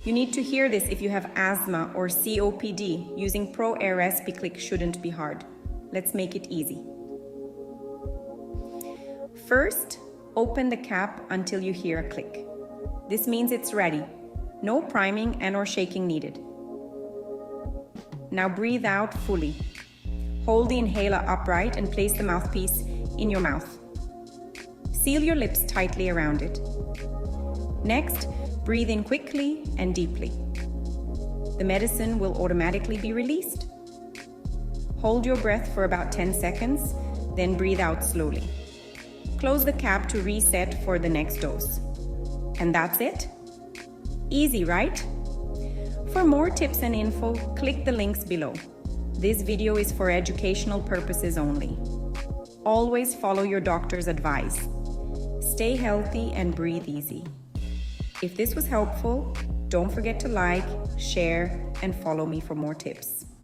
You need to hear this if you have asthma or COPD. Using Pro Air RespiClick shouldn't be hard. Let's make it easy. First, open the cap until you hear a click. This means it's ready. No priming and/or shaking needed. Now breathe out fully. Hold the inhaler upright and place the mouthpiece in your mouth. Seal your lips tightly around it. Next, breathe in quickly and deeply. The medicine will automatically be released. Hold your breath for about 10 seconds, then breathe out slowly. Close the cap to reset for the next dose. And that's it. Easy, right? For more tips and info, click the links below. This video is for educational purposes only. Always follow your doctor's advice. Stay healthy and breathe easy. If this was helpful, don't forget to like, share, and follow me for more tips.